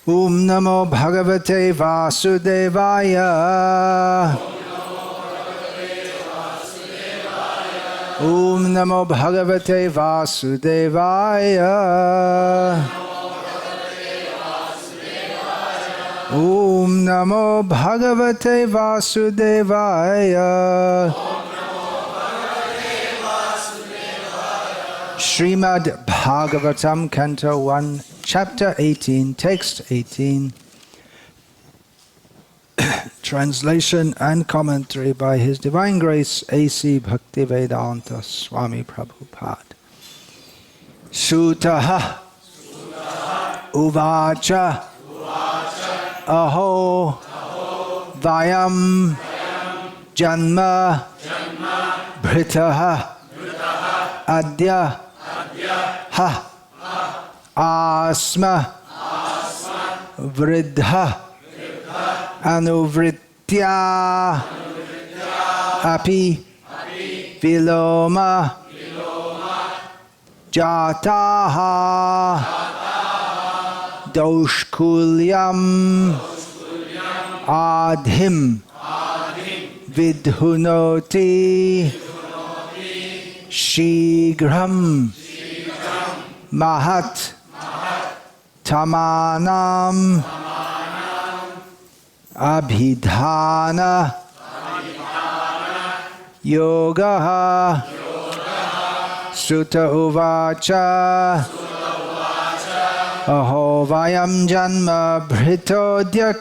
Om Namo Bhagavate Vasudevaya. Om Namo Bhagavate Vasudevaya. Om Namo Bhagavate Vasudevaya. Srimad Bhagavatam, Canto 1, Chapter 18, Text 18. Translation and commentary by His Divine Grace A.C. Bhaktivedanta Swami Prabhupada. Sutaha Uvacha Aho Vayam Janma Bhritaha Adya Ha Asma Vridha Anuvritya Api Viloma Jataha Doshkulyam Adhim Vidhunoti Shigram Mahat Tamanam Abhidhana Yoga Sutta Uvacha Aho Vayam Janma Bhritodya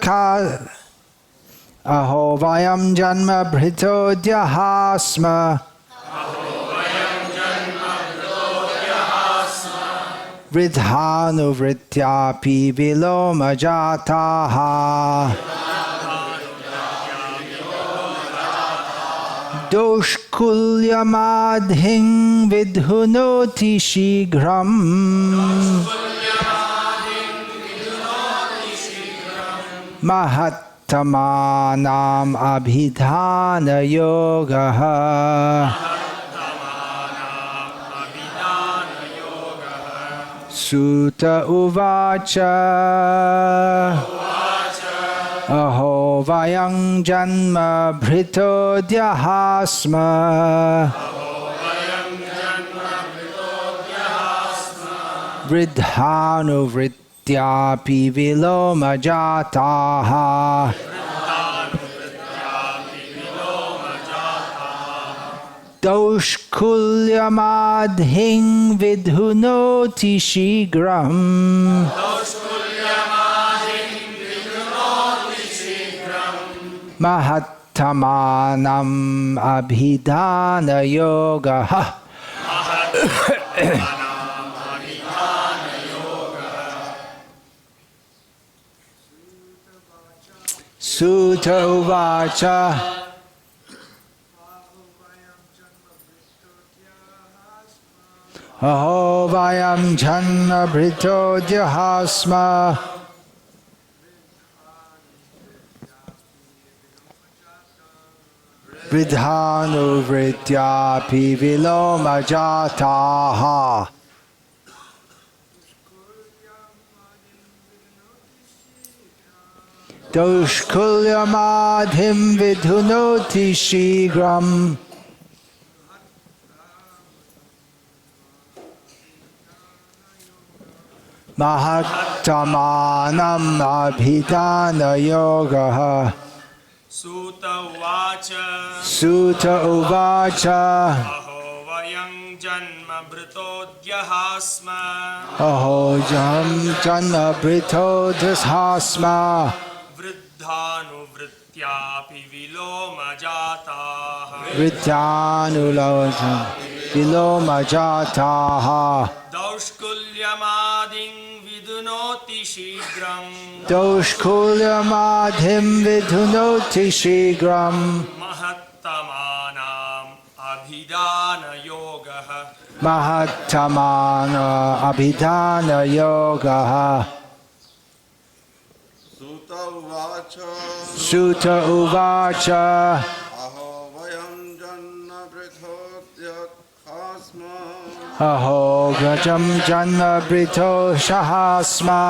Aho Vayam Janma Bhritodya Hasma Vridhanu Vrityapi Viloma Jataha Doshkulyamadhing Vidhunoti Shigram Mahattamanam Abhidhana Yogaha Sutta Uvacha Aho Vayam Janma Bhritodya Hasma Vridhanu Vrityapi Viloma Jataha Doshkulyamadhing Vidhunoti Shigram Mahattamanam Abhidhana Yoga Sutta Uvacha Aho Vayam Janma Bhritodya Hasma Vridhanu Vrityapi Viloma Jataha Doshkulyamadhim Vidhunoti Shigram Mahattamanam Abhidhana Yoga Sutta Uvacha Aho Vayam Janma Bhritodya Hasma Aho Janma Bhritodya Hasma Vridhanu Vrityapi Viloma Jataha Vridhanu Viloma Jataha Doshkulyamadhing Vidhunoti Shigram Doshkulyamadhim Vidhunoti Shigram Mahattamanam Abhidhana Yoga Mahattamana Abhidhana Yoga Sutta Uvacha Aho Vayam Janma Bhritodya Hasma Aho Grajam Janma Brito Shahasma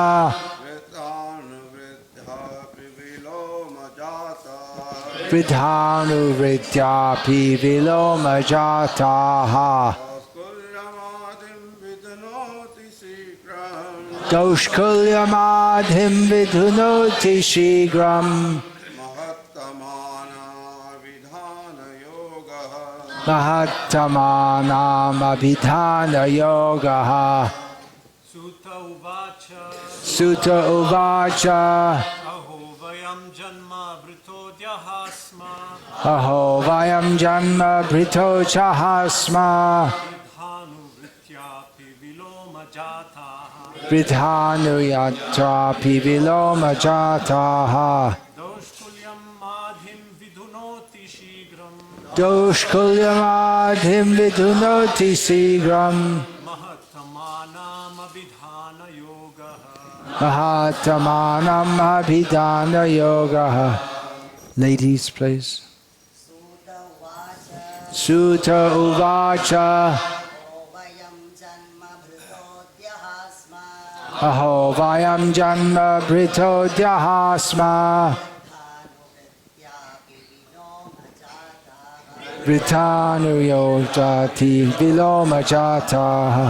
Vridhanuvrityapi viloma jataha. Doshkulyamadhim vidhunoti shigram. Mahattamana abhidhana yogaha. Sutta uvacha. Aho vayam janma brito chahasma. Vidhanu yatrapi viloma jataha. Doshkulyamadhim vidhunoti sigram. Mahatamanam abhidana yoga. Ladies, please. Sutta uvacha. Aho vayam janma brito dyahasma. Vritanu yojati viloma jataha.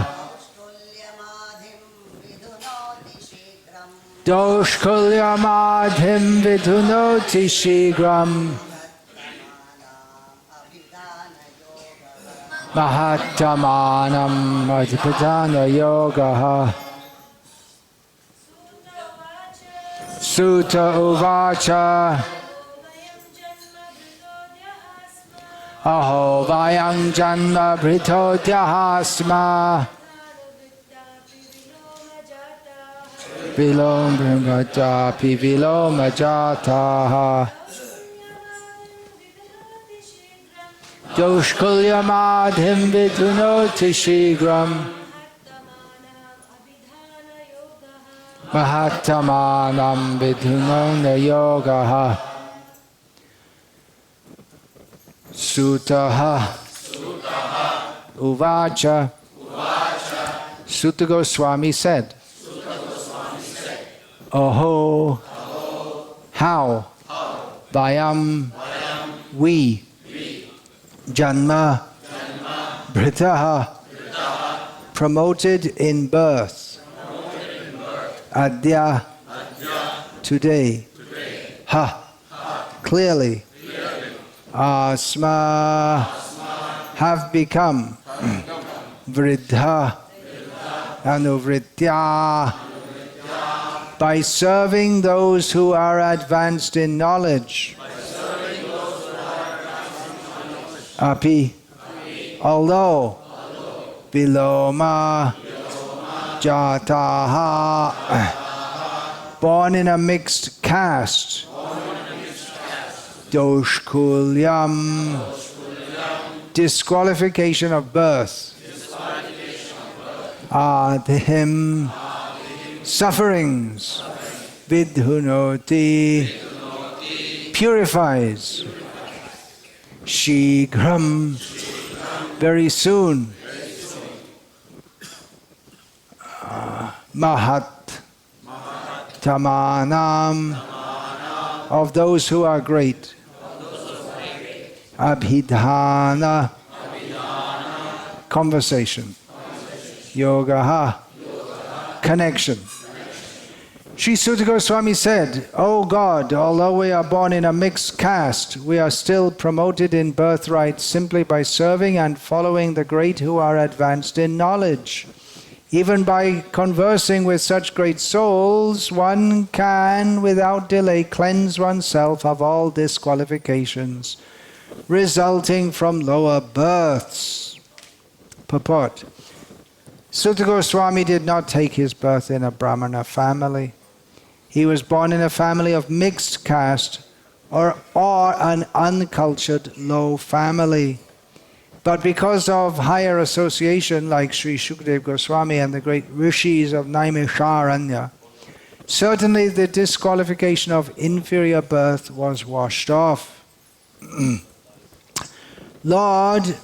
Doshkulyamadhim vidhunoti shigram. Mahattamanam adhipadana yogaha. Sutta uvacha. Aho vayam janma brito dyahasma. Viloma japi viloma jataha. Doshkulyamadhim vidhunoti shigram. Mahattamanam vidhunona yogaha. Sutaha uvacha. Sutta Goswami said, Oho, how, vayam, we, janma, britaha, promoted in birth, adya, today, ha, clearly, asma, have become, vridha, anuvritya, by serving those who are advanced in knowledge. Api, although, viloma, jataha, born in a mixed caste, doshkulyam, disqualification of birth, adhim, sufferings, vidhunoti, purifies, shigram, very soon, mahat, tamanam, of those who are great, abhidhana, conversation, yogaha, connection. Sri Sutta Goswami said, O God, although we are born in a mixed caste, we are still promoted in birthright simply by serving and following the great who are advanced in knowledge. Even by conversing with such great souls, one can, without delay, cleanse oneself of all disqualifications resulting from lower births. Purport. Sutta Goswami did not take his birth in a Brahmana family. He was born in a family of mixed caste or an uncultured low family. But because of higher association like Sri Shukdev Goswami and the great rishis of Naimisharanya, certainly the disqualification of inferior birth was washed off. Lord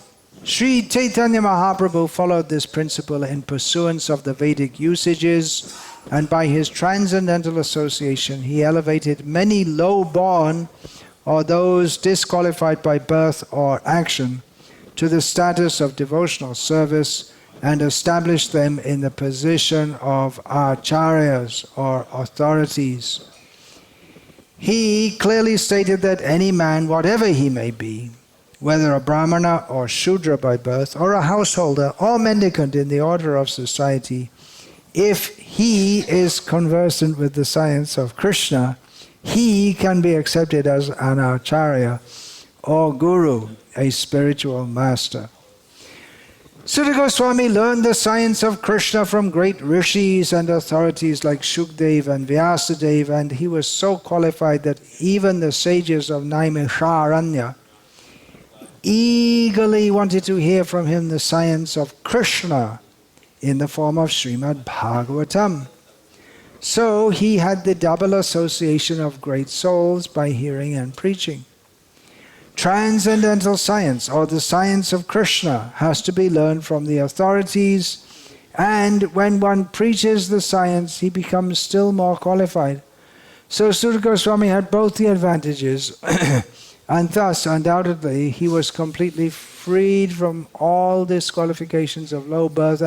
Sri Chaitanya Mahaprabhu followed this principle in pursuance of the Vedic usages, and by his transcendental association he elevated many low-born or those disqualified by birth or action to the status of devotional service and establish them in the position of acharyas or authorities. He clearly stated that any man, whatever he may be, whether a brahmana or shudra by birth, or a householder or mendicant in the order of society, if he is conversant with the science of Krishna, he can be accepted as an acharya or guru, a spiritual master. Sutta Goswami learned the science of Krishna from great rishis and authorities like Shukdev and Vyasadeva, and he was so qualified that even the sages of Naimisharanya eagerly wanted to hear from him the science of Krishna in the form of Srimad Bhagavatam. So he had the double association of great souls by hearing and preaching. Transcendental science, or the science of Krishna, has to be learned from the authorities, and when one preaches the science, he becomes still more qualified. So Sutta Goswami had both the advantages, and thus, undoubtedly, he was completely freed from all disqualifications of low birth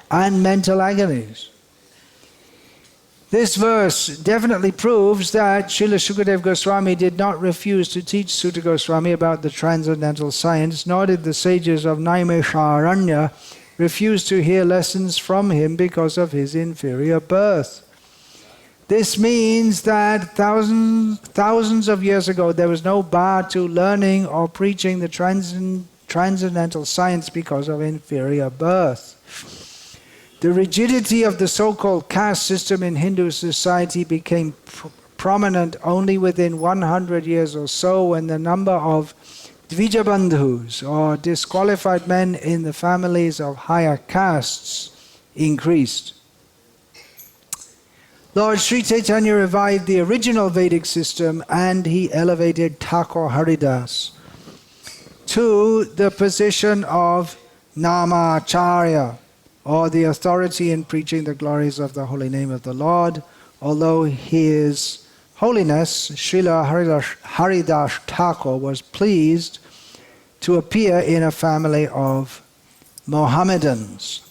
and mental agonies. This verse definitely proves that Srila Shukadev Goswami did not refuse to teach Sutta Goswami about the transcendental science, nor did the sages of Naimisharanya refuse to hear lessons from him because of his inferior birth. This means that thousands of years ago there was no bar to learning or preaching the transcendental science because of inferior birth. The rigidity of the so-called caste system in Hindu society became prominent only within 100 years or so, when the number of dvijabandhus, or disqualified men in the families of higher castes, increased. Lord Sri Chaitanya revived the original Vedic system, and he elevated Thakur Haridas to the position of Namacharya, or the authority in preaching the glories of the holy name of the Lord, although His Holiness Srila Haridas Thakur was pleased to appear in a family of Mohammedans.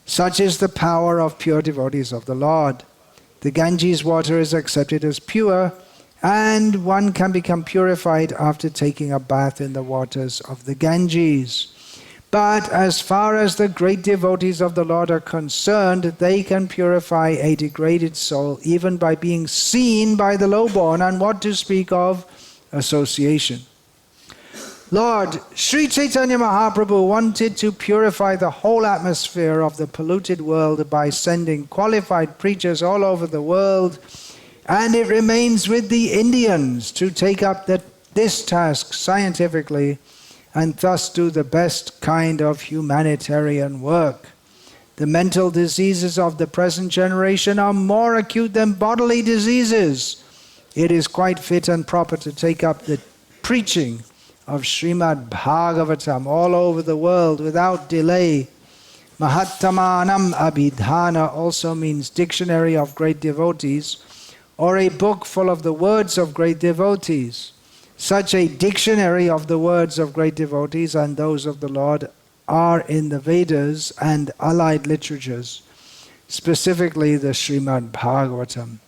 Such is the power of pure devotees of the Lord. The Ganges water is accepted as pure, and one can become purified after taking a bath in the waters of the Ganges. But as far as the great devotees of the Lord are concerned, they can purify a degraded soul even by being seen by the lowborn, and what to speak of association. Lord Sri Chaitanya Mahaprabhu wanted to purify the whole atmosphere of the polluted world by sending qualified preachers all over the world, and it remains with the Indians to take up this task scientifically and thus do the best kind of humanitarian work. The mental diseases of the present generation are more acute than bodily diseases. It is quite fit and proper to take up the preaching of Srimad Bhagavatam all over the world without delay. Mahattamanam Abhidhana also means dictionary of great devotees, or a book full of the words of great devotees. Such a dictionary of the words of great devotees and those of the Lord are in the Vedas and allied literatures, specifically the Srimad Bhagavatam.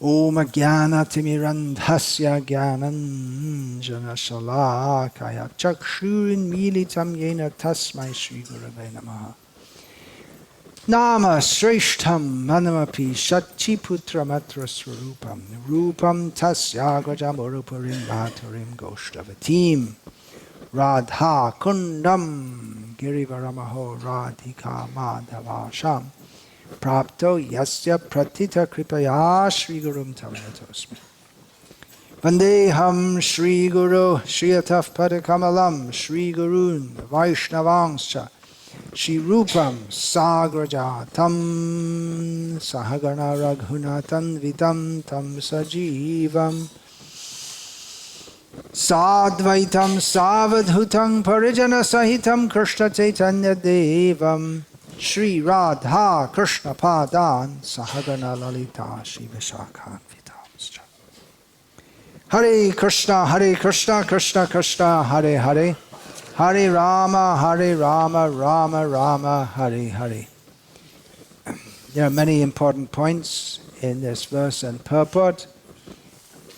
Om Jnana Timirandhasya Jnananjana Shalakaya Chakshurin Militam Yena Tasmai Shri Gurave Namaha. Nama Shreshtham Manamapi Shachi Putra Matra Swarupam Rupam Tasya Gajamurupurim Bhaturim Goshtavatim Radha Kundam Girivaramaho Radhika Madhavasham Prapto Yasya Pratita Kripaya Shri Gurum Tamanatosmi Vandeham Shri Guru Shriyataf Padakamalam Shri Gurun Vaishnavangscha Shri Rupam Sagrajatam Sahagana Raghunatan Vitam Tam Sajivam Sadvaitam Savadhutam Parijana Sahitam Krishna Chaitanya Devam Shri Radha Krishna Padan Sahagana Lalita Shri Vishakhan Vitamscha. Hare Krishna, Krishna Krishna, Hare Hare. Hare Rama, Rama Rama, Hare Hare. There are many important points in this verse and purport.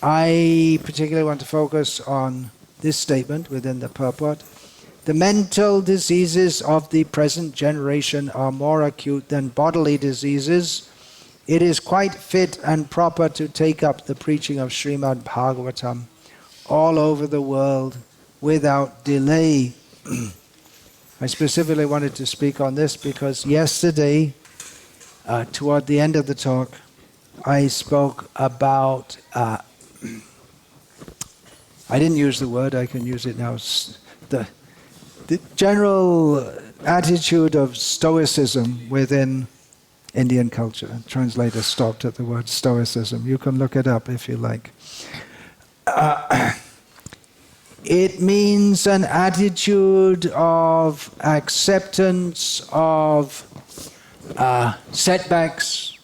I particularly want to focus on this statement within the purport. The mental diseases of the present generation are more acute than bodily diseases. It is quite fit and proper to take up the preaching of Srimad Bhagavatam all over the world without delay. I specifically wanted to speak on this because yesterday, toward the end of the talk, I spoke about, I didn't use the word, I can use it now, the general attitude of Stoicism within Indian culture. Translator stopped at the word Stoicism. You can look it up if you like. It means an attitude of acceptance of setbacks,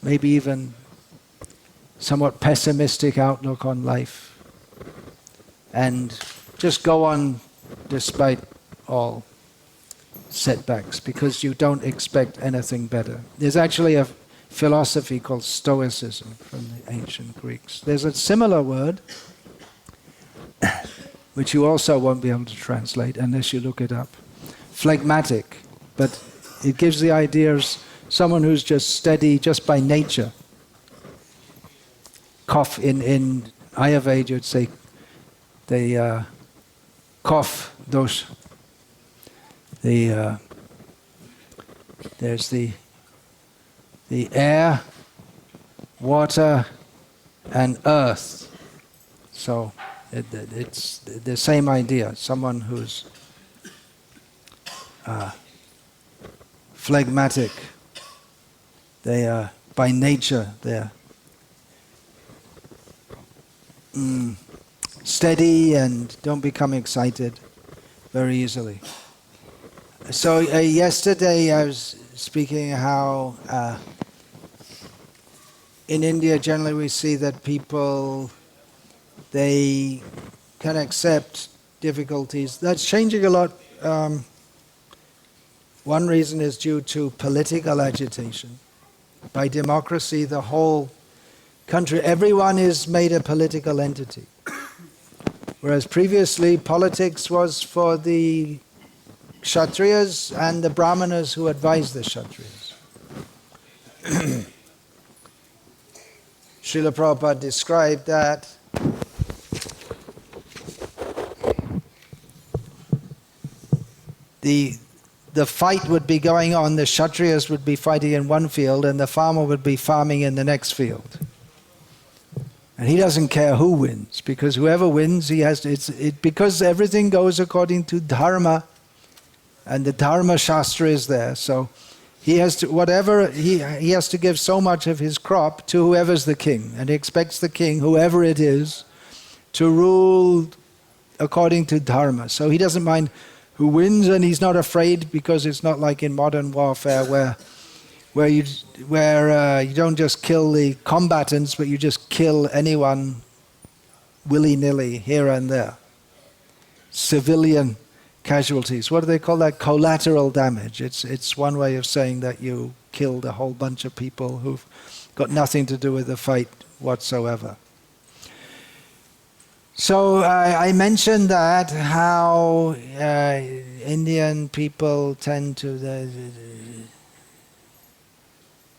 maybe even somewhat pessimistic outlook on life, and just go on despite all setbacks because you don't expect anything better. There's actually a philosophy called Stoicism from the ancient Greeks. There's a similar word which you also won't be able to translate unless you look it up. Phlegmatic, but it gives the idea of someone who's just steady just by nature. Cough in Ayurveda, you'd say they cough those. There's the air, water, and earth. So it's the same idea. Someone who's phlegmatic. They are by nature they're steady and don't become excited very easily. So yesterday I was speaking how in India generally we see that people, they can accept difficulties. That's changing a lot. One reason is due to political agitation. By democracy, the whole country, everyone is made a political entity. Whereas previously, politics was for the Kshatriyas and the Brahmanas who advised the Kshatriyas. Srila Prabhupada described that the fight would be going on, the Kshatriyas would be fighting in one field and the farmer would be farming in the next field. And he doesn't care who wins, because whoever wins, he has to, because everything goes according to dharma, and the dharma shastra is there. So he has to, whatever, he has to give so much of his crop to whoever's the king. And he expects the king, whoever it is, to rule according to dharma. So he doesn't mind who wins, and he's not afraid, because it's not like in modern warfare where you don't just kill the combatants, but you just kill anyone willy-nilly here and there. Civilian casualties. What do they call that? Collateral damage. It's one way of saying that you killed a whole bunch of people who've got nothing to do with the fight whatsoever. So I mentioned that how Indian people tend to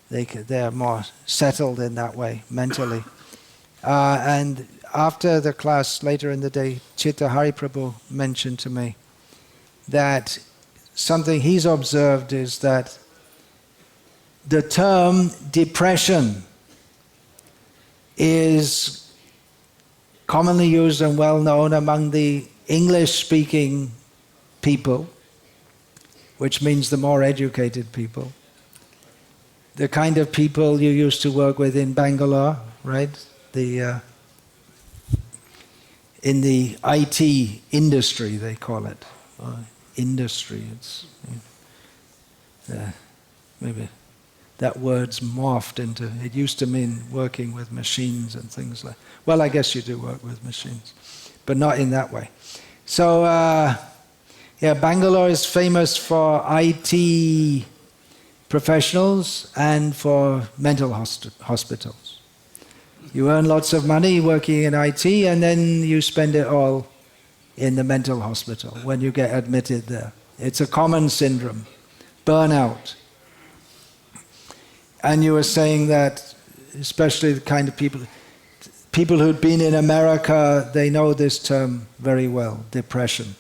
they're more settled in that way mentally. And after the class later in the day, Chitta Hari Prabhu mentioned to me that something he's observed is that the term depression is commonly used and well known among the English-speaking people, which means the more educated people. The kind of people you used to work with in Bangalore, right? In the IT industry, they call it. Industry, it's maybe that word's morphed into, it used to mean working with machines and things like, well, I guess you do work with machines, but not in that way. So, Bangalore is famous for IT professionals and for mental hospitals. You earn lots of money working in IT and then you spend it all in the mental hospital when you get admitted there. It's a common syndrome, burnout. And you were saying that, especially the kind of people who'd been in America, they know this term very well, depression.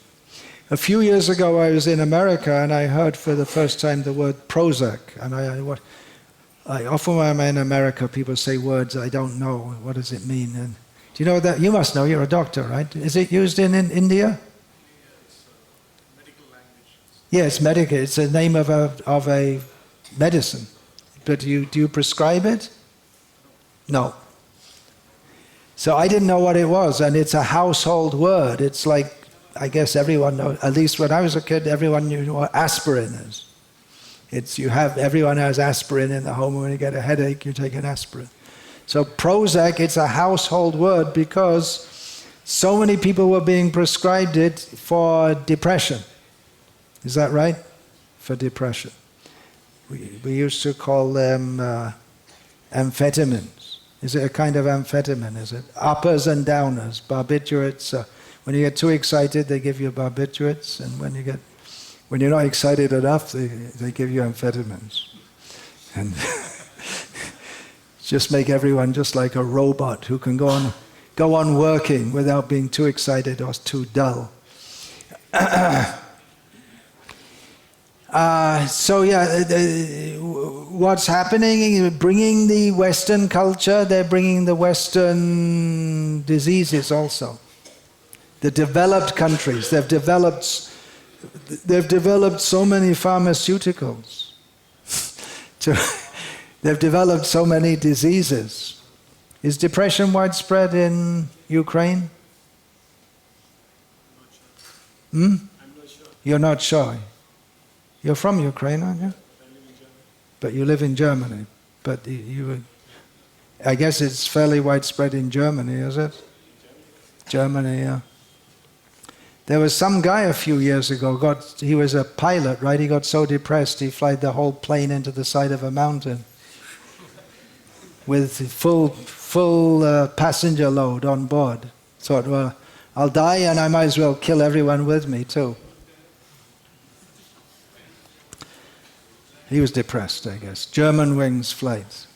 A few years ago I was in America and I heard for the first time the word Prozac. And I often when I'm in America, people say words I don't know. What does it mean? And do you know that? You must know, you're a doctor, right? Is it used in India? Medical language. Yes, medical. It's the name of a medicine. But do you prescribe it? No. So I didn't know what it was, and it's a household word. It's like, I guess everyone knows, at least when I was a kid, everyone knew what aspirin is. Everyone has aspirin in the home, and when you get a headache, you take an aspirin. So Prozac, it's a household word because so many people were being prescribed it for depression. Is that right? For depression. We used to call them amphetamines. Is it a kind of amphetamine? Is it uppers and downers, barbiturates? When you get too excited, they give you barbiturates, and when you're not excited enough, they give you amphetamines, and just make everyone just like a robot who can go on working without being too excited or too dull. What's happening? Bringing the Western culture, they're bringing the Western diseases also. The developed countries, they've developed so many pharmaceuticals. They've developed so many diseases. Is depression widespread in Ukraine? I'm not sure. You're not sure. You're from Ukraine, aren't you? I live in Germany. But you live in Germany. But I guess it's fairly widespread in Germany, is it? Germany, yeah. There was some guy a few years ago, he was a pilot, right? He got so depressed he flied the whole plane into the side of a mountain with full passenger load on board. Thought, well, I'll die and I might as well kill everyone with me too. He was depressed, I guess. Germanwings flights.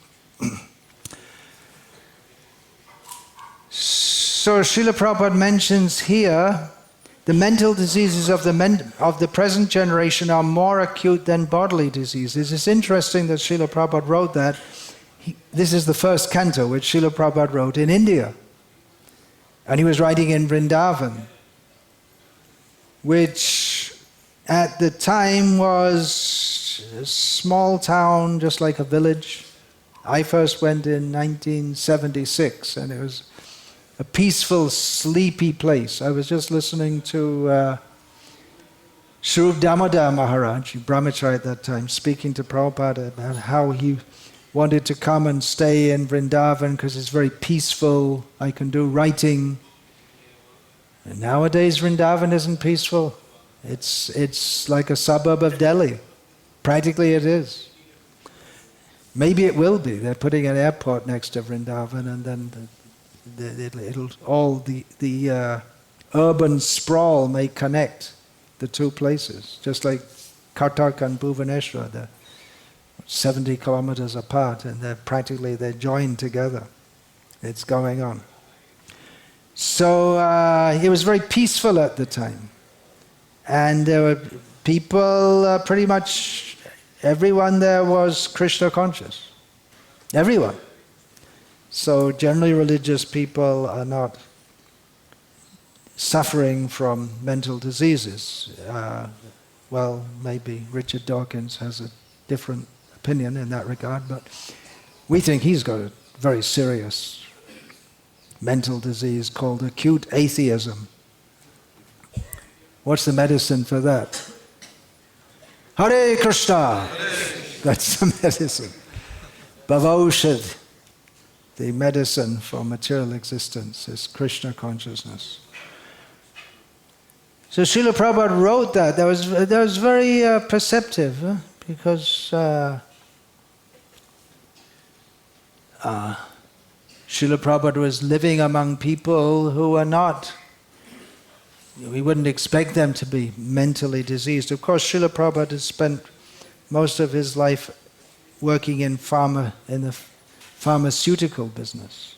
So Srila Prabhupada mentions here, the mental diseases of the present generation are more acute than bodily diseases. It's interesting that Srila Prabhupada wrote that. This is the first canto which Srila Prabhupada wrote in India. And he was writing in Vrindavan, which at the time was a small town, just like a village. I first went in 1976, and it was a peaceful, sleepy place. I was just listening to Sri Damodar Maharaj, Brahmachari at that time, speaking to Prabhupada about how he wanted to come and stay in Vrindavan because it's very peaceful. I can do writing. And nowadays Vrindavan isn't peaceful. It's like a suburb of Delhi. Practically it is. Maybe it will be. They're putting an airport next to Vrindavan, and then the urban sprawl may connect the two places, just like Kartak and Bhubaneswar. They're 70 kilometers apart, and they're joined together. It's going on. So it was very peaceful at the time, and there were people, pretty much everyone there was Krishna conscious. Everyone. So generally religious people are not suffering from mental diseases. Well, maybe Richard Dawkins has a different opinion in that regard, but we think he's got a very serious mental disease called acute atheism. What's the medicine for that? Hare Krishna! That's the medicine. Bhavaushad, the medicine for material existence, is Krishna consciousness. So Srila Prabhupada wrote that. That was very perceptive, because Srila Prabhupada was living among people who are not, we wouldn't expect them to be mentally diseased. Of course, Srila Prabhupada has spent most of his life working in the pharmaceutical business.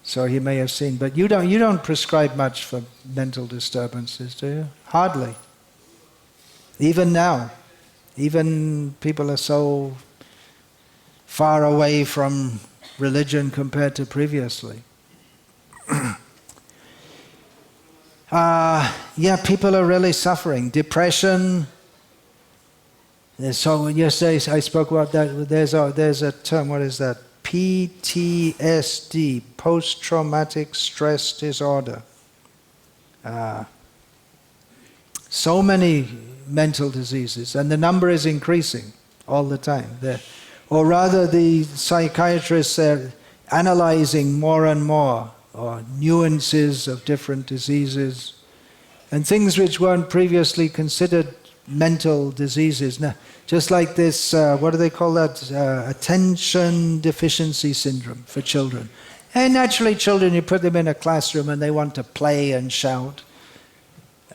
So he may have seen, but you don't prescribe much for mental disturbances, do you? Hardly. Even now. Even people are so far away from religion compared to previously. People are really suffering. Depression. So yesterday I spoke about that. There's a term, what is that? PTSD, post-traumatic stress disorder. So many mental diseases, and the number is increasing all the time. Or rather, the psychiatrists are analyzing more and more, or nuances of different diseases, and things which weren't previously considered mental diseases. Now, just like this, what do they call that? Attention deficiency syndrome for children. And naturally, children, you put them in a classroom and they want to play and shout.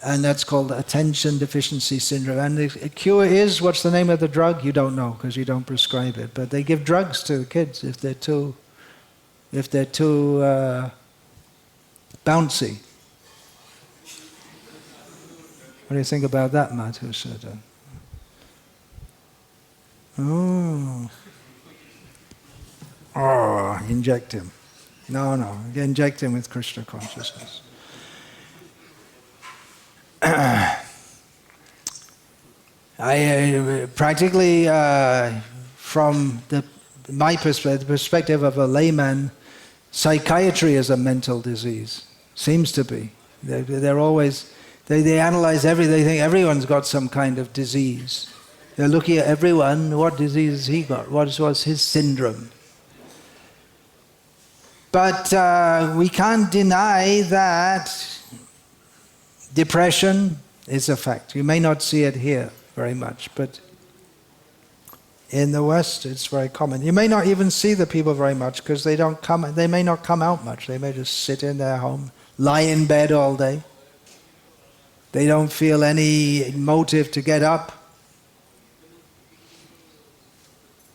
And that's called attention deficiency syndrome. And the cure is, what's the name of the drug? You don't know because you don't prescribe it. But they give drugs to the kids if they're too bouncy. What do you think about that, Madhu Sudha? Oh, inject him. No, inject him with Krishna consciousness. Practically, from my perspective, the perspective of a layman, psychiatry is a mental disease. Seems to be. They're always, they analyze everything. They think everyone's got some kind of disease. They're looking at everyone. What disease has he got? What was his syndrome? But we can't deny that depression is a fact. You may not see it here very much, but in the West it's very common. You may not even see the people very much because they may not come out much. They may just sit in their home, lie in bed all day. They don't feel any motive to get up.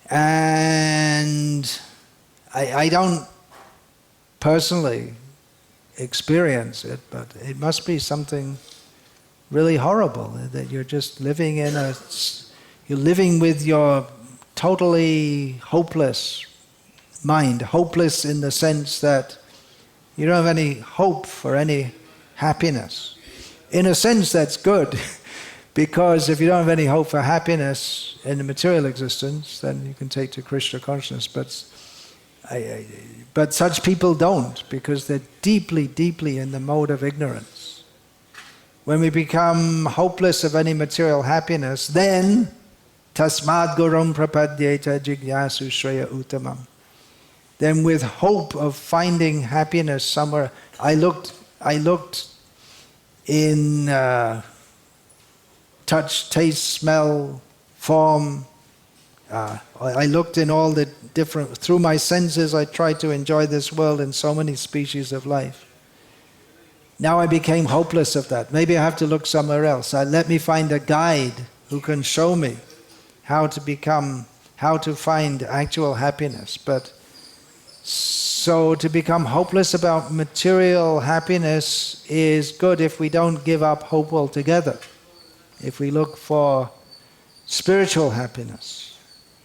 And I don't personally experience it, but it must be something really horrible that you're just living you're living with your totally hopeless mind. Hopeless in the sense that you don't have any hope for any happiness. In a sense, that's good, because if you don't have any hope for happiness in the material existence, then you can take to Krishna consciousness. But such people don't, because they're deeply, deeply in the mode of ignorance. When we become hopeless of any material happiness, then tasmad gurum prapadyeta jigyasu shreya uttamam. Then with hope of finding happiness somewhere, I looked in touch, taste, smell, form. I looked in all the different, through my senses I tried to enjoy this world in so many species of life. Now I became hopeless of that. Maybe I have to look somewhere else. Let me find a guide who can show me how to find actual happiness. But so to become hopeless about material happiness is good if we don't give up hope altogether. If we look for spiritual happiness,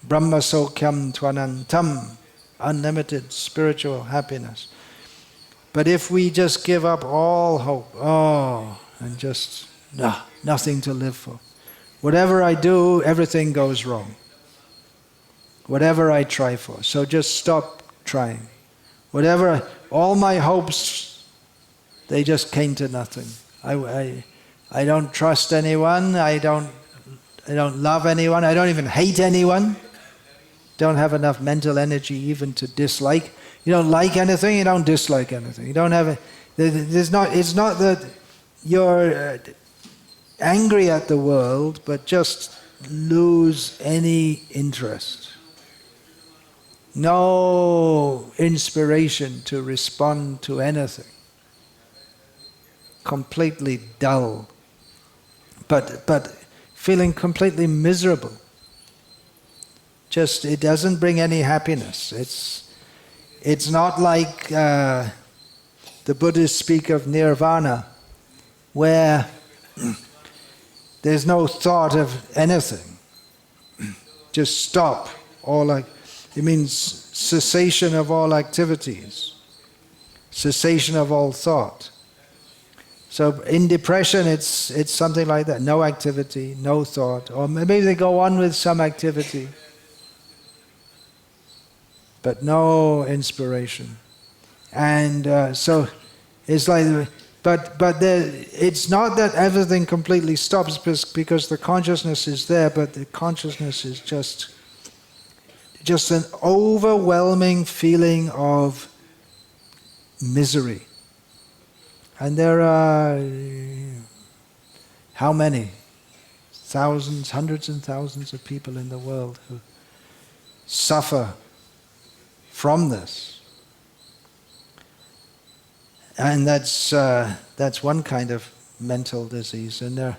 Brahma Sokyam Tvanantam, unlimited spiritual happiness. But if we just give up all hope, and just nothing to live for. Whatever I do, everything goes wrong. Whatever I try for. So just stop trying. All my hopes, they just came to nothing. I don't trust anyone, I don't love anyone, I don't even hate anyone. don't have enough mental energy even to dislike. You don't like anything, you don't dislike anything. You don't have it's not that you're angry at the world, but just lose any interest. No inspiration to respond to anything. Completely dull. But feeling completely miserable. Just, it doesn't bring any happiness. It's not like the Buddhists speak of nirvana, where there's no thought of anything. Just stop. It means cessation of all activities, cessation of all thought. So in depression, it's something like that. No activity, no thought, or maybe they go on with some activity, but no inspiration. And so it's like, but it's not that everything completely stops because the consciousness is there, but the consciousness is just an overwhelming feeling of misery. And there are, how many? Thousands, hundreds and thousands of people in the world who suffer from this. And that's one kind of mental disease. And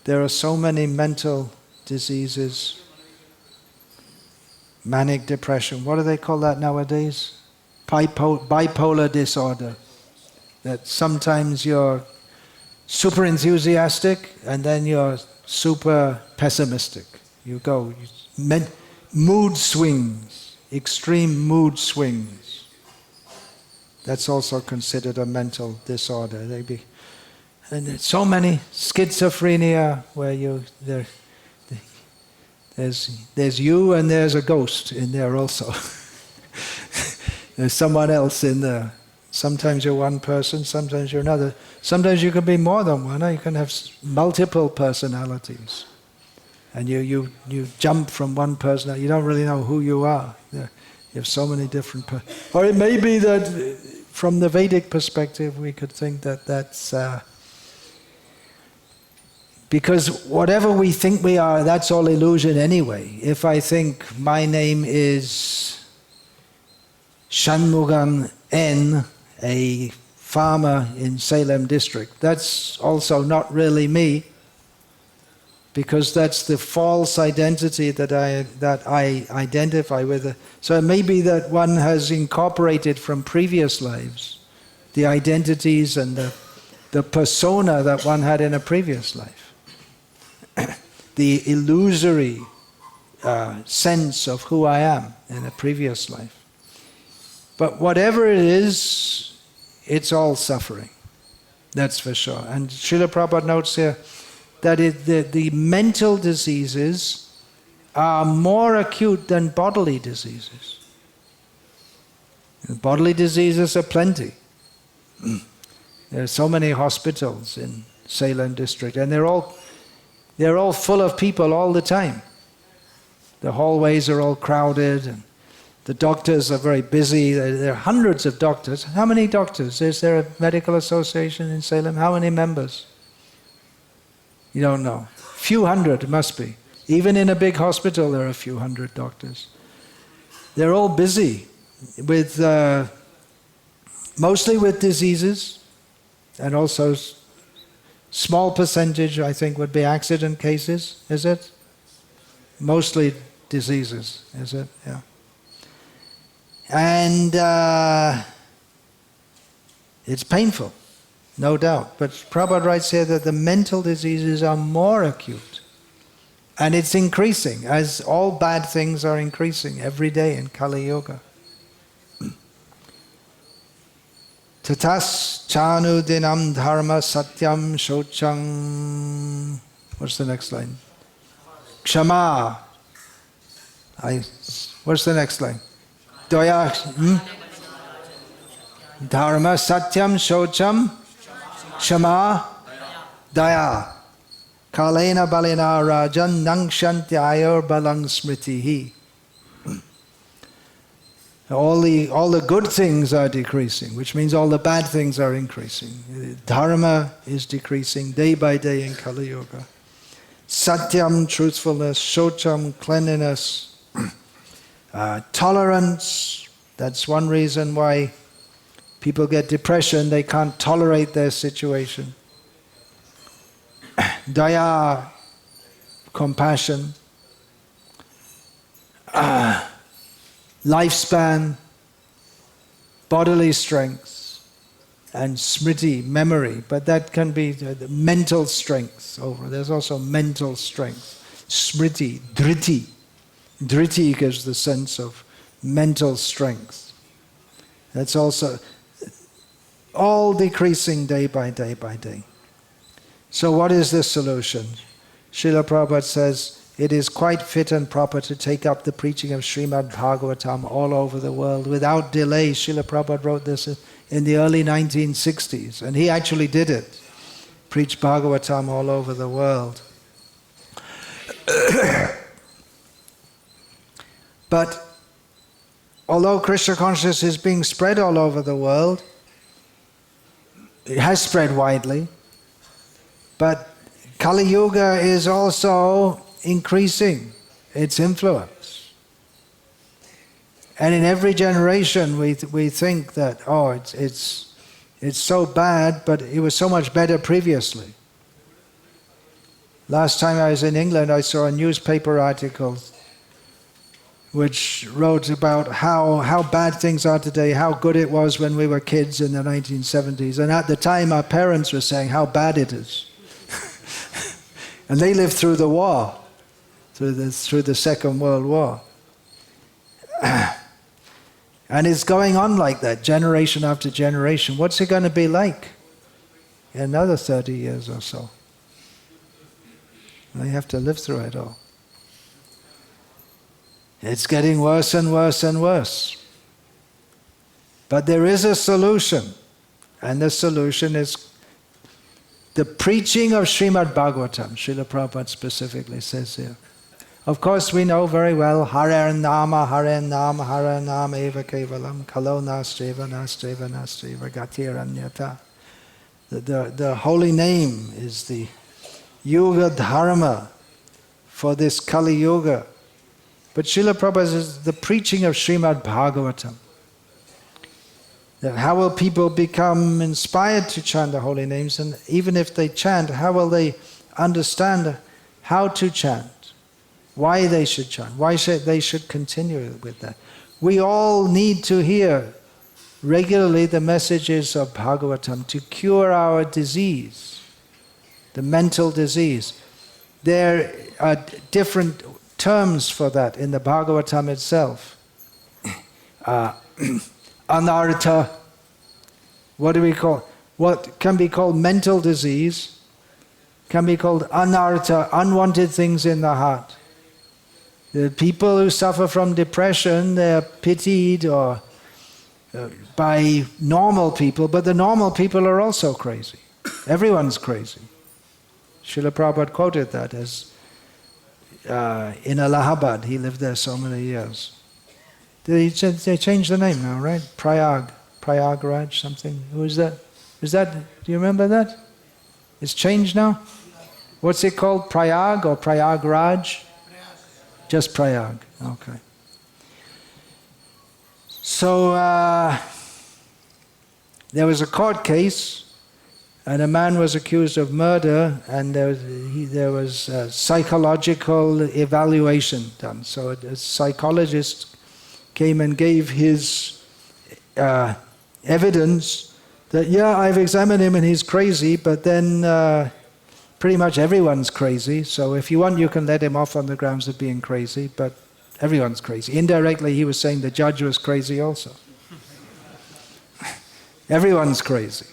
there are so many mental diseases. Manic depression, what do they call that nowadays? Bipolar disorder. That sometimes you're super enthusiastic and then you're super pessimistic. Mood swings, extreme mood swings. That's also considered a mental disorder. And there's so many schizophrenia where there's you and there's a ghost in there also. There's someone else in there. Sometimes you're one person, sometimes you're another. Sometimes you can be more than one. You can have multiple personalities. And you jump from one person, you don't really know who you are. You have so many different or it may be that from the Vedic perspective we could think that that's because whatever we think we are, that's all illusion anyway. If I think my name is Shanmugam N, a farmer in Salem district, that's also not really me, because that's the false identity that I identify with. So it may be that one has incorporated from previous lives the identities and the persona that one had in a previous life. The illusory sense of who I am in a previous life. But whatever it is, it's all suffering. That's for sure. And Srila Prabhupada notes here that the mental diseases are more acute than bodily diseases. Bodily diseases are plenty. There are so many hospitals in Salem district, and they're all full of people all the time. The hallways are all crowded, and the doctors are very busy. There are hundreds of doctors. How many doctors? Is there a medical association in Salem? How many members? You don't know. Few hundred, it must be. Even in a big hospital, there are a few hundred doctors. They're all busy with, mostly with diseases, and also small percentage, I think, would be accident cases, is it? Mostly diseases, is it? Yeah. And it's painful, no doubt. But Prabhupada writes here that the mental diseases are more acute. And it's increasing, as all bad things are increasing every day in Kali Yuga. Tatas chanu dinam dharma satyam shochang. What's the next line? Kshama. What's the next line? Daya. Dharma satyam shocham kshama daya. Kalena balena rajan nangshantyayur balang smritihi. All the good things are decreasing, which means all the bad things are increasing. Dharma is decreasing day by day in Kali Yuga. Satyam, truthfulness. Shocham, cleanliness. Tolerance. That's one reason why people get depression. They can't tolerate their situation. Daya, compassion. Lifespan, bodily strength, and smriti, memory. But that can be the mental strength. There's also mental strength. Smriti, dhriti. Dhriti gives the sense of mental strength. That's also all decreasing day by day by day. So what is the solution? Srila Prabhupada says, it is quite fit and proper to take up the preaching of Srimad Bhagavatam all over the world without delay. Srila Prabhupada wrote this in the early 1960s, and he actually did it. Preached Bhagavatam all over the world. But although Krishna consciousness is being spread all over the world, it has spread widely, but Kali Yuga is also increasing its influence. And in every generation we think that, it's so bad, but it was so much better previously. Last time I was in England, I saw a newspaper article which wrote about how bad things are today, how good it was when we were kids in the 1970s. And at the time our parents were saying how bad it is. And they lived through the war. Through the Second World War. And it's going on like that, generation after generation. What's it going to be like in another 30 years or so? We have to live through it all. It's getting worse and worse and worse. But there is a solution. And the solution is the preaching of Srimad Bhagavatam. Srila Prabhupada specifically says here. Of course, we know very well, Hare Nama, Eva Kevalam, Kalo Nasteva, Gatiranyata. The holy name is the Yuga Dharma for this Kali Yuga. But Srila Prabhupada says the preaching of Srimad Bhagavatam. That how will people become inspired to chant the holy names? And even if they chant, how will they understand how to chant? Why they should chant, why they should continue with that. We all need to hear regularly the messages of Bhagavatam to cure our disease, the mental disease. There are different terms for that in the Bhagavatam itself. Anartha, what do we call? What can be called mental disease can be called anartha, unwanted things in the heart. The people who suffer from depression, they're pitied or by normal people, but the normal people are also crazy. Everyone's crazy. Srila Prabhupada quoted that as in Allahabad. He lived there so many years. They changed the name now, right? Prayagraj, something. Who is that? Do you remember that? It's changed now? What's it called? Prayag or Prayagraj? Just Prayag, okay. So there was a court case, and a man was accused of murder, and there was a psychological evaluation done. So a psychologist came and gave his evidence that, yeah, I've examined him and he's crazy, but then pretty much everyone's crazy, so if you want you can let him off on the grounds of being crazy, but everyone's crazy. Indirectly he was saying the judge was crazy also. Everyone's crazy.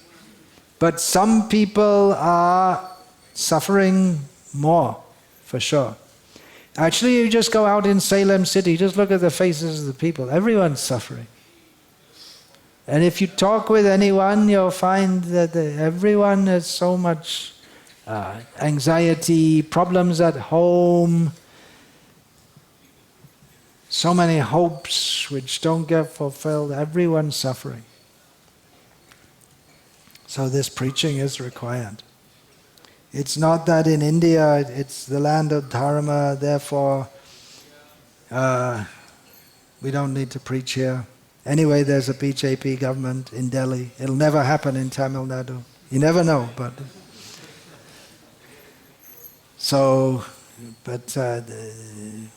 But some people are suffering more, for sure. Actually, you just go out in Salem city, just look at the faces of the people. Everyone's suffering. And if you talk with anyone, you'll find that everyone has so much anxiety, problems at home. So many hopes which don't get fulfilled, everyone's suffering. So this preaching is required. It's not that in India it's the land of dharma, therefore we don't need to preach here. Anyway, there's a BJP government in Delhi. It'll never happen in Tamil Nadu. You never know, but... So, but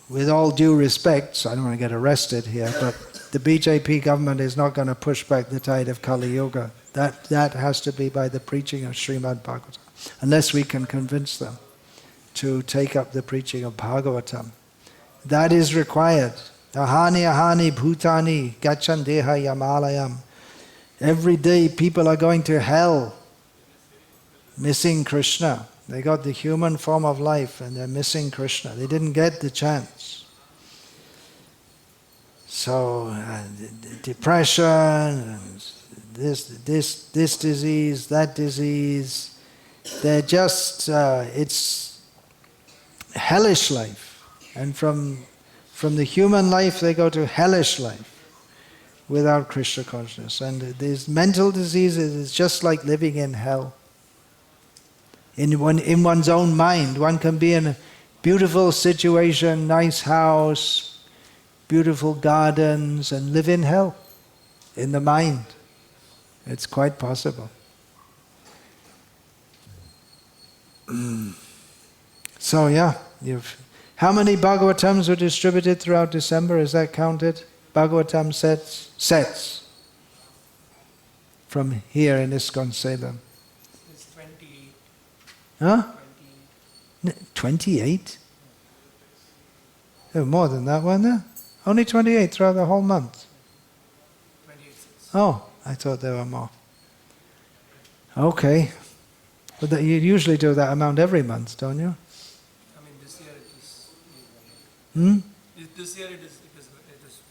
with all due respect, so I don't want to get arrested here, but the BJP government is not going to push back the tide of Kali Yuga. That has to be by the preaching of Srimad Bhagavatam, unless we can convince them to take up the preaching of Bhagavatam. That is required. Ahani ahani bhutani gachan deha yamalayam. Every day people are going to hell, missing Krishna. They got the human form of life and they're missing Krishna. They didn't get the chance. So depression, and this disease, that disease, they're just, it's hellish life. And from the human life they go to hellish life without Krishna consciousness. And these mental diseases is just like living in hell. In one's own mind, one can be in a beautiful situation, nice house, beautiful gardens, and live in hell, in the mind. It's quite possible. So yeah, how many Bhagavatams were distributed throughout December? Is that counted? Bhagavatam sets from here in ISKCON Salem. It's 28. Huh? 28? There were more than that, weren't there? Only 28 throughout the whole month. 28. Oh, I thought there were more. Okay. But you usually do that amount every month, don't you? I mean, this year it is. This year it is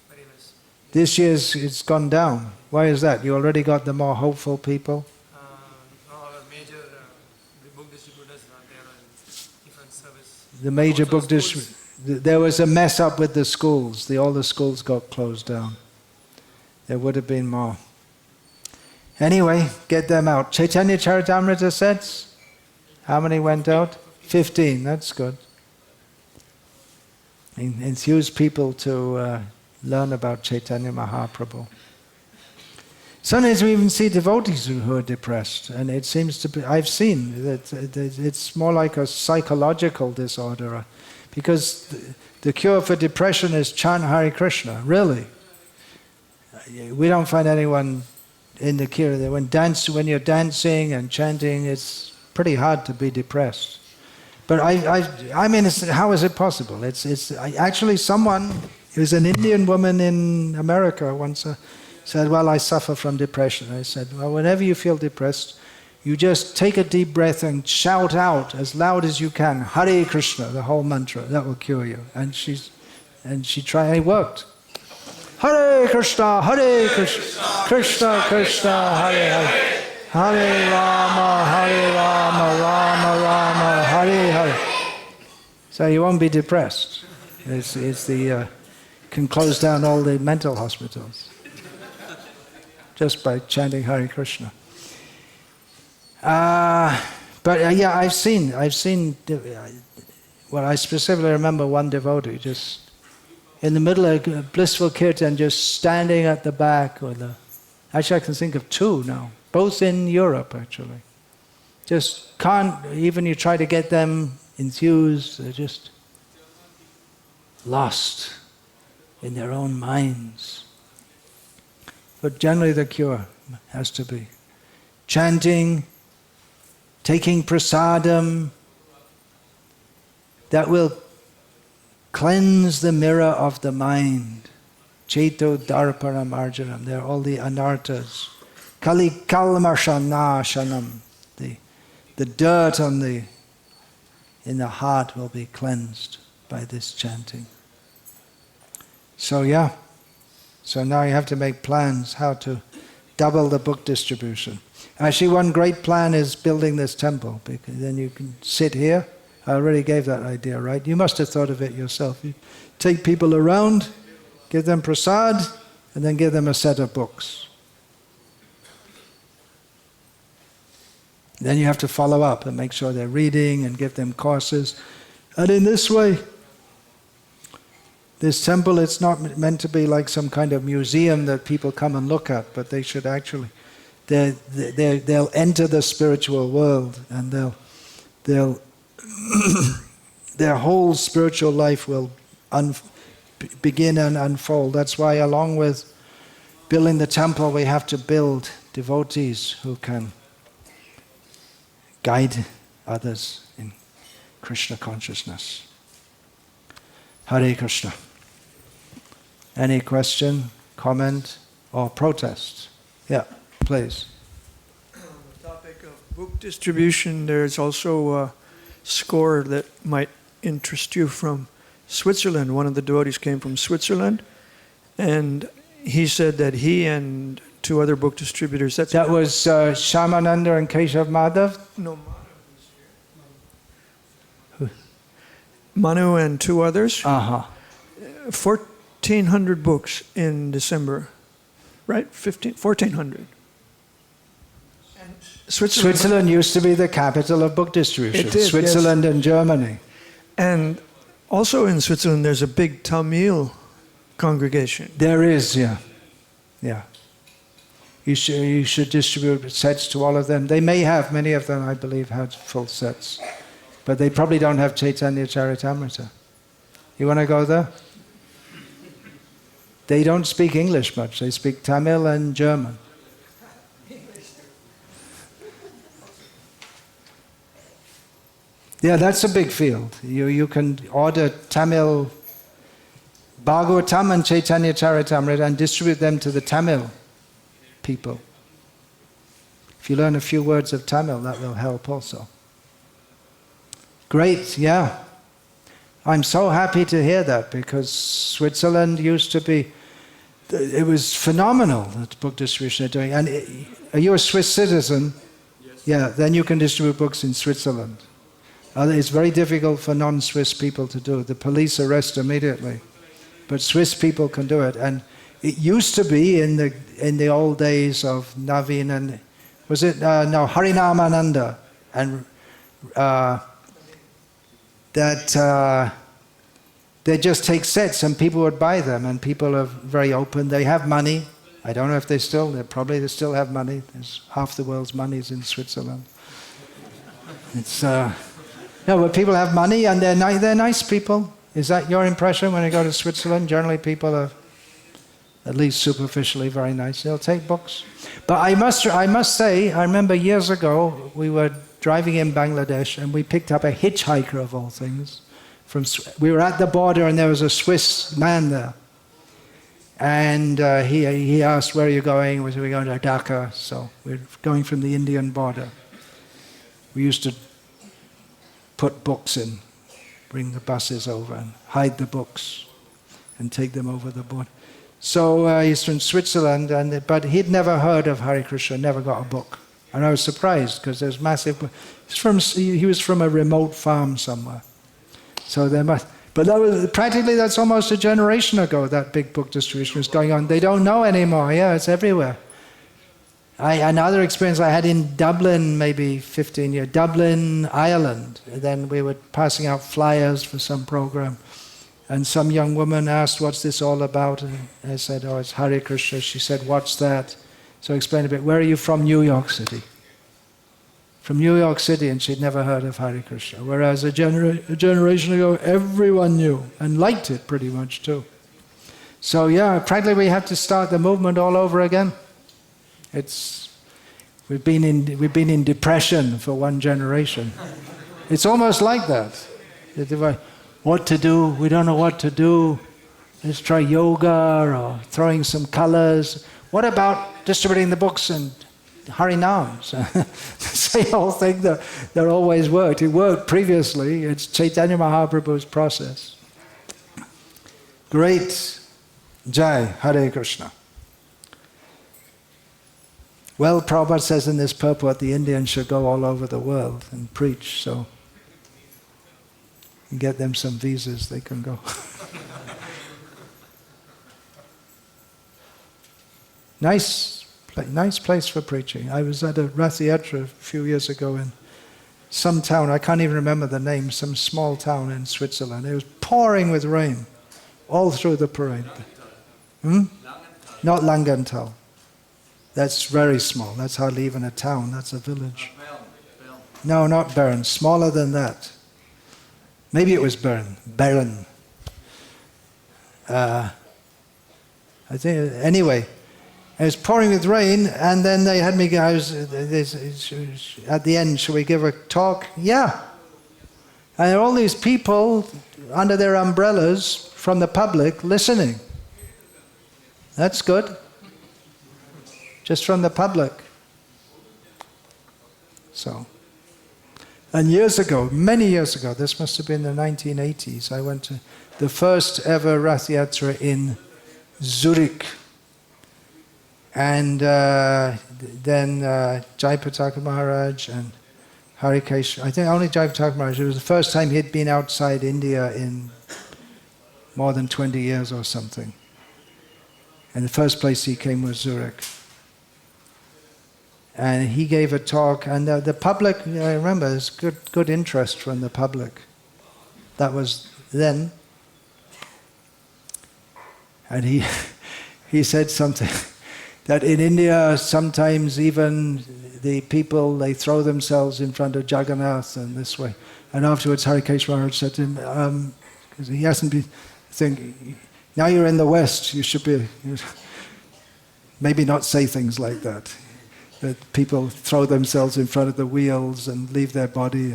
very less. This year's it's gone down. Why is that? You already got the more hopeful people? No, our major book distributors are there in different service. The major Also book schools. distributors. There was a mess up with the schools. All the schools got closed down. There would have been more. Anyway, get them out. Chaitanya Charitamrita sets? How many went out? 15. That's good. Enthuse people to learn about Chaitanya Mahaprabhu. Sometimes we even see devotees who are depressed, and it seems to be, I've seen that it's more like a psychological disorder, because the cure for depression is chant Hare Krishna, really. We don't find anyone in the cure. When you're dancing and chanting, it's pretty hard to be depressed. But I mean, how is it possible? Actually, someone, it was an Indian woman in America once said, well, I suffer from depression. I said, well, whenever you feel depressed, you just take a deep breath and shout out as loud as you can, Hare Krishna, the whole mantra. That will cure you. And she tried, it worked. Hare Krishna, Krishna Krishna, Hare Hare. Hare Rama, Rama Rama, Hare Hare. So you won't be depressed. Can close down all the mental hospitals just by chanting Hare Krishna. But yeah, I've seen. Well, I specifically remember one devotee just in the middle of a blissful kirtan, just standing at the back, actually I can think of two now. Both in Europe, actually. Just can't, even you try to get them enthused, they're just lost in their own minds. But generally the cure has to be chanting, taking prasadam, that will cleanse the mirror of the mind. Cheto darpanam arjanam, they're all the anarthas. Kali kalmashanashanam, the dirt in the heart will be cleansed by this chanting. So yeah, so now you have to make plans how to double the book distribution. Actually, one great plan is building this temple, because then you can sit here. I already gave that idea, right? You must have thought of it yourself. You take people around, Give them prasad, and then give them a set of books. Then you have to follow up and make sure they're reading and give them courses. And in this way, this temple, it's not meant to be like some kind of museum that people come and look at, but they should actually, they'll enter the spiritual world, and they'll their whole spiritual life will begin and unfold. That's why along with building the temple, we have to build devotees who can guide others in Krishna consciousness. Hare Krishna. Any question, comment, or protest? Yeah, please. On the topic of book distribution, there's also a score that might interest you from Switzerland. One of the devotees came from Switzerland, and he said that he and two other book distributors... That was Shamananda and Keshav Madhav? No, Manu and two others. 1,400 books in December, right? 1,400. And Switzerland used to be the capital of book distribution. It did, Switzerland yes. and Germany. And also in Switzerland, there's a big Tamil congregation. There is, yeah. Yeah. You should distribute sets to all of them. They may have, many of them, I believe, had full sets. But they probably don't have Chaitanya Charitamrita. You want to go there? They don't speak English much. They speak Tamil and German. Yeah, that's a big field. You can order Tamil Bhagavatam and Chaitanya Charitamrita and distribute them to the Tamil people. If you learn a few words of Tamil, that will help also. Great, yeah. I'm so happy to hear that, because Switzerland used to be, it was phenomenal, the book distribution they're doing. And are you a Swiss citizen? Yes. Yeah, then you can distribute books in Switzerland. It's very difficult for non-Swiss people to do. The police arrest immediately. But Swiss people can do it. And it used to be in the old days of Naveen and, was it, Harinamananda, and that they just take sets and people would buy them, and people are very open. They have money. I don't know if they still have money. There's half the world's money is in Switzerland. It's no, but people have money and they're nice people. Is that your impression when you go to Switzerland? Generally people are at least superficially very nice. They'll take books. But I must say, I remember years ago we were driving in Bangladesh, and we picked up a hitchhiker of all things. We were at the border, and there was a Swiss man there. And he asked, "Where are you going?" We said, "We're going to Dhaka." So we're going from the Indian border. We used to put books in, bring the buses over, and hide the books, and take them over the border. So he's from Switzerland, but he'd never heard of Hare Krishna, never got a book. And I was surprised, because there's massive... He was from a remote farm somewhere. So there must... But that was, practically that's almost a generation ago, that big book distribution was going on. They don't know anymore. Yeah, it's everywhere. Another experience I had in Dublin, maybe 15 years, Dublin, Ireland. Then we were passing out flyers for some program. And some young woman asked, "What's this all about?" And I said, "Oh, it's Hare Krishna." She said, "What's that?" So I explained a bit. "Where are you from?" "New York City." From New York City, and she'd never heard of Hare Krishna. Whereas a generation ago, everyone knew and liked it pretty much too. So yeah, practically we have to start the movement all over again. We've been in depression for one generation. It's almost like that. What to do? We don't know what to do. Let's try yoga or throwing some colors. What about distributing the books and Harinams? The same old thing that always worked. It worked previously. It's Chaitanya Mahaprabhu's process. Great. Jai, Hare Krishna. Well, Prabhupada says in this purport, the Indians should go all over the world and preach, so get them some visas, they can go. Nice place for preaching. I was at a Rath Yatra a few years ago in some town, I can't even remember the name, some small town in Switzerland. It was pouring with rain all through the parade. Not Langenthal. That's very small. That's hardly even a town. That's a village. No, not Bern. Smaller than that. Maybe it was Bern. Bern. I think. Anyway, it was pouring with rain, and then they had me go. At the end, shall we give a talk? Yeah. And there are all these people under their umbrellas from the public listening. That's good. Just from the public. So. And years ago, many years ago, this must have been the 1980s, I went to the first ever Rath Yatra in Zurich. And then Jayapataka Maharaj and Harikesh, I think only Jayapataka Maharaj, it was the first time he'd been outside India in more than 20 years or something. And the first place he came was Zurich. And he gave a talk, and the public, I remember, there's good interest from the public. That was then. And he said something, that in India, sometimes even the people, they throw themselves in front of Jagannath and this way. And afterwards, Harikesh Maharaj said to him, because he hasn't been thinking, now you're in the West, you should be, maybe not say things like that. That people throw themselves in front of the wheels and leave their body.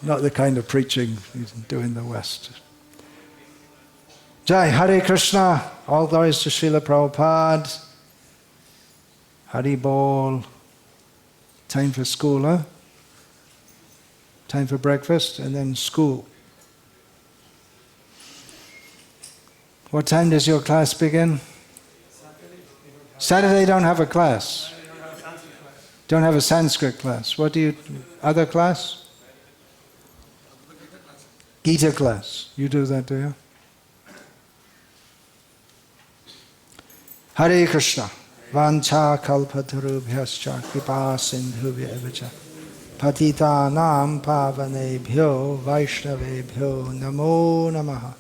Not the kind of preaching you do in the West. Jai, Hare Krishna, all glories to Srila Prabhupada. Hari Bol. Time for school, huh? Time for breakfast and then school. What time does your class begin? Saturday don't have a class. Don't have a Sanskrit class. What do you, other class? Gita class. You do that, do you? Hare Krishna. Vancha kalpatarubhyascha kripa sindhubhya patita nam pavanebhyo vaishnavebhyo namo namaha.